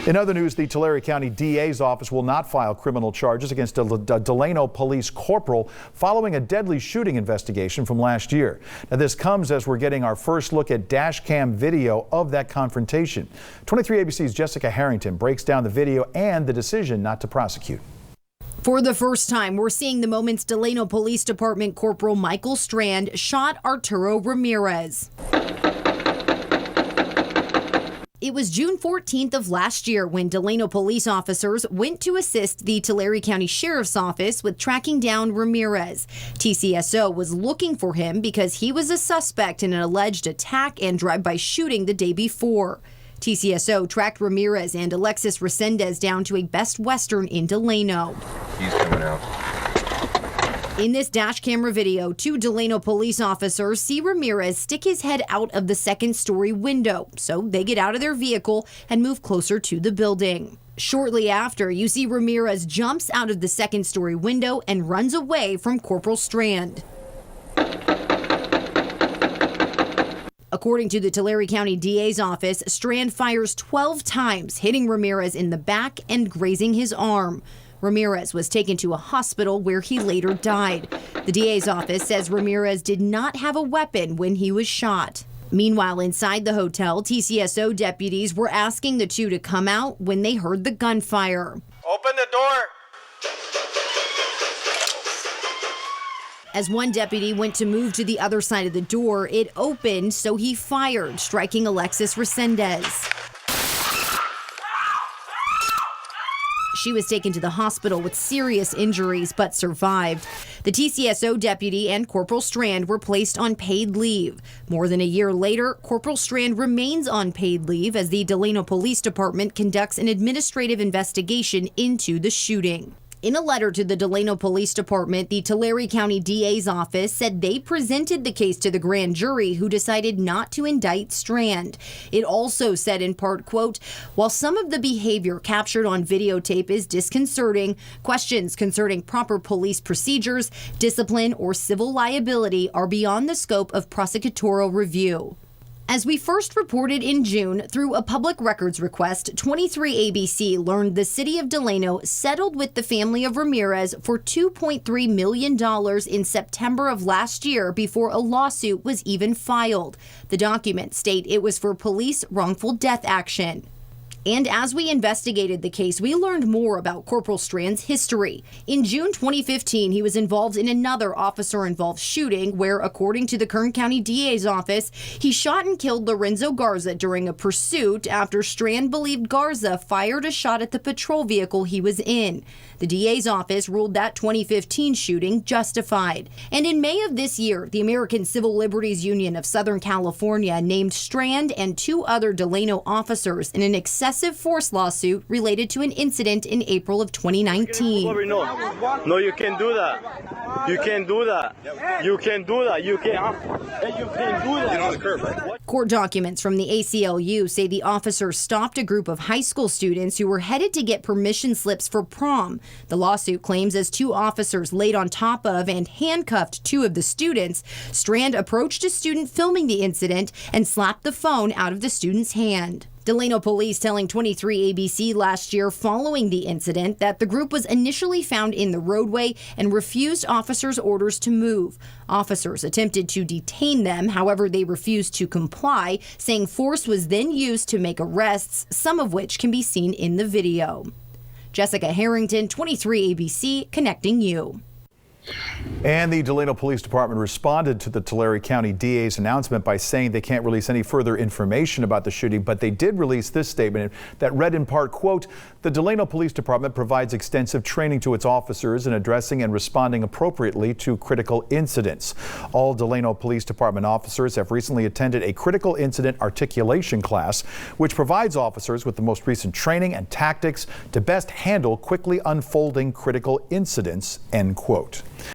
In other news, the Tulare County DA's office will not file criminal charges against a Delano police corporal following a deadly shooting investigation from last year. Now, this comes as we're getting our first look at dash cam video of that confrontation. 23 ABC's Jessica Harrington breaks down the video and the decision not to prosecute. For the first time, we're seeing the moments Delano Police Department Corporal Michael Strand shot Arturo Ramirez. It was June 14th of last year when Delano police officers went to assist the Tulare County Sheriff's Office with tracking down Ramirez. TCSO was looking for him because he was a suspect in an alleged attack and drive-by shooting the day before. TCSO tracked Ramirez and Alexis Resendez down to a Best Western in Delano. He's coming out. In this dash camera video, two Delano police officers see Ramirez stick his head out of the second-story window, so they get out of their vehicle and move closer to the building. Shortly after, you see Ramirez jumps out of the second-story window and runs away from Corporal Strand. According to the Tulare County DA's office, Strand fires 12 times, hitting Ramirez in the back and grazing his arm. Ramirez was taken to a hospital where he later died. The DA's office says Ramirez did not have a weapon when he was shot. Meanwhile, inside the hotel, TCSO deputies were asking the two to come out when they heard the gunfire. Open the door. As one deputy went to move to the other side of the door, it opened, so he fired, striking Alexis Resendez. She was taken to the hospital with serious injuries but survived. The TCSO deputy and Corporal Strand were placed on paid leave. More than a year later, Corporal Strand remains on paid leave as the Delano Police Department conducts an administrative investigation into the shooting. In a letter to the Delano Police Department, the Tulare County DA's office said they presented the case to the grand jury, who decided not to indict Strand. It also said in part, quote, while some of the behavior captured on videotape is disconcerting, questions concerning proper police procedures, discipline, or civil liability are beyond the scope of prosecutorial review. As we first reported in June, through a public records request, 23 ABC learned the city of Delano settled with the family of Ramirez for $2.3 million in September of last year before a lawsuit was even filed. The documents state it was for police wrongful death action. And as we investigated the case, we learned more about Corporal Strand's history. In June 2015, he was involved in another officer-involved shooting where, according to the Kern County DA's office, he shot and killed Lorenzo Garza during a pursuit after Strand believed Garza fired a shot at the patrol vehicle he was in. The DA's office ruled that 2015 shooting justified. And in May of this year, the American Civil Liberties Union of Southern California named Strand and two other Delano officers in an excessive force lawsuit related to an incident in April of 2019. No, you can't do that. You can't do that. You can't do that. You can't do that. Get on the curb, right? Court documents from the ACLU say the officers stopped a group of high school students who were headed to get permission slips for prom. The lawsuit claims as two officers laid on top of and handcuffed two of the students, Strand approached a student filming the incident and slapped the phone out of the student's hand. Delano police telling 23 ABC last year following the incident that the group was initially found in the roadway and refused officers' orders to move. Officers attempted to detain them, however, they refused to comply, saying force was then used to make arrests, some of which can be seen in the video. Jessica Harrington, 23 ABC, connecting you. And the Delano Police Department responded to the Tulare County DA's announcement by saying they can't release any further information about the shooting, but they did release this statement that read in part, quote, the Delano Police Department provides extensive training to its officers in addressing and responding appropriately to critical incidents. All Delano Police Department officers have recently attended a critical incident articulation class, which provides officers with the most recent training and tactics to best handle quickly unfolding critical incidents, end quote.